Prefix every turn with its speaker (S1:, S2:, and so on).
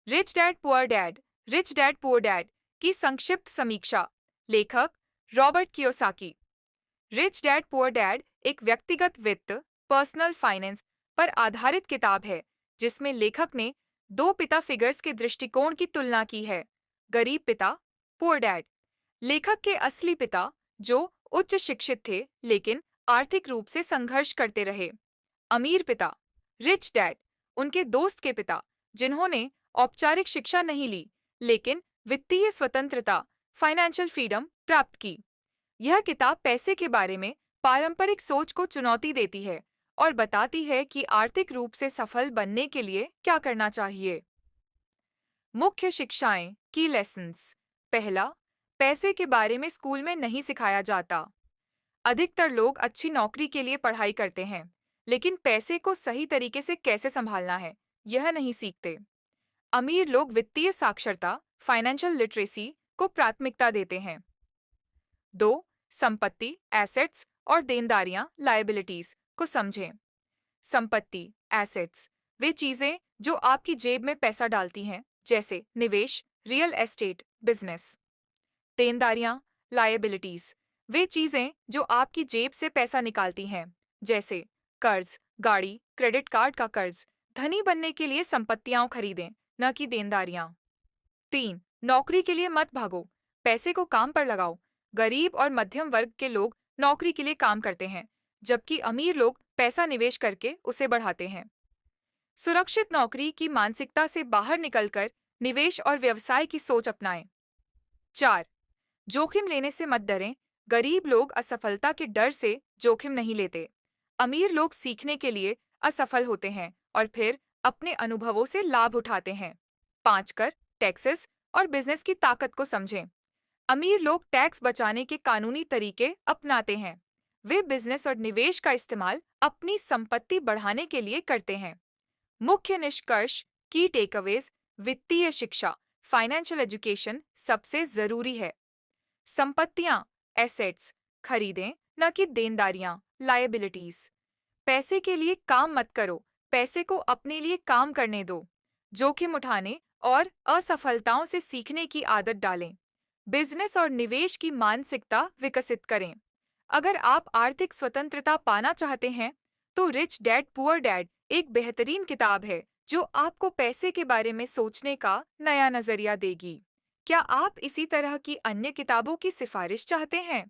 S1: Rich dad poor dad की संक्षिप्त समीक्षा। लेखक Robert Kiyosaki. Rich dad poor dad एक व्यक्तिगत वित्त पर्सनल फाइनेंस पर आधारित किताब है जिसमें लेखक ने दो पिता फिगर्स के दृष्टिकोण की तुलना की है। गरीब पिता पुअर डैड, लेखक के असली पिता जो उच्च शिक्षित थे लेकिन आर्थिक रूप से संघर्ष करते रहे। अमीर पिता रिच डैड, उनके दोस्त के पिता जिन्होंने औपचारिक शिक्षा नहीं ली लेकिन वित्तीय स्वतंत्रता फाइनेंशियल फ्रीडम प्राप्त की। यह किताब पैसे के बारे में पारंपरिक सोच को चुनौती देती है और बताती है कि आर्थिक रूप से सफल बनने के लिए क्या करना चाहिए। मुख्य शिक्षाएं की लेसन्स। पहला, पैसे के बारे में स्कूल में नहीं सिखाया जाता। अधिकतर लोग अच्छी नौकरी के लिए पढ़ाई करते हैं लेकिन पैसे को सही तरीके से कैसे संभालना है यह नहीं सीखते। अमीर लोग वित्तीय साक्षरता फाइनेंशियल लिटरेसी को प्राथमिकता देते हैं। 2. संपत्ति एसेट्स और देनदारियां लायबिलिटीज को समझें। संपत्ति एसेट्स वे चीजें जो आपकी जेब में पैसा डालती हैं जैसे निवेश, रियल एस्टेट, बिजनेस। देनदारियां लायबिलिटीज वे चीजें जो आपकी जेब से पैसा निकालती हैं जैसे कर्ज, गाड़ी, क्रेडिट कार्ड का कर्ज। धनी बनने के लिए संपत्तियां खरीदें, न कि देनदारियां। 3. नौकरी के लिए मत भागो, पैसे को काम पर लगाओ। गरीब और मध्यम वर्ग के लोग नौकरी के लिए काम करते हैं जबकि अमीर लोग पैसा निवेश करके उसे बढ़ाते हैं। सुरक्षित नौकरी की मानसिकता से बाहर निकलकर निवेश और व्यवसाय की सोच अपनाएं। 4. जोखिम लेने से मत डरें, गरीब लोग असफलता के डर से जोखिम नहीं लेते। अमीर लोग सीखने के लिए असफल होते हैं और फिर अपने अनुभवों से लाभ उठाते हैं। 5. कर, टैक्सेस और बिजनेस की ताकत को समझें। अमीर लोग टैक्स बचाने के कानूनी तरीके अपनाते हैं। वे बिजनेस और निवेश का इस्तेमाल अपनी संपत्ति बढ़ाने के लिए करते हैं। मुख्य निष्कर्ष की टेकअवेज। वित्तीय शिक्षा फाइनेंशियल एजुकेशन सबसे जरूरी है। संपत्तियां एसेट्स खरीदें, न कि देनदारियां लायबिलिटीज। पैसे के लिए काम मत करो, पैसे को अपने लिए काम करने दो। जोखिम उठाने और असफलताओं से सीखने की आदत डालें। बिजनेस और निवेश की मानसिकता विकसित करें। अगर आप आर्थिक स्वतंत्रता पाना चाहते हैं तो रिच डैड पुअर डैड एक बेहतरीन किताब है जो आपको पैसे के बारे में सोचने का नया नजरिया देगी। क्या आप इसी तरह की अन्य किताबों की सिफारिश चाहते हैं?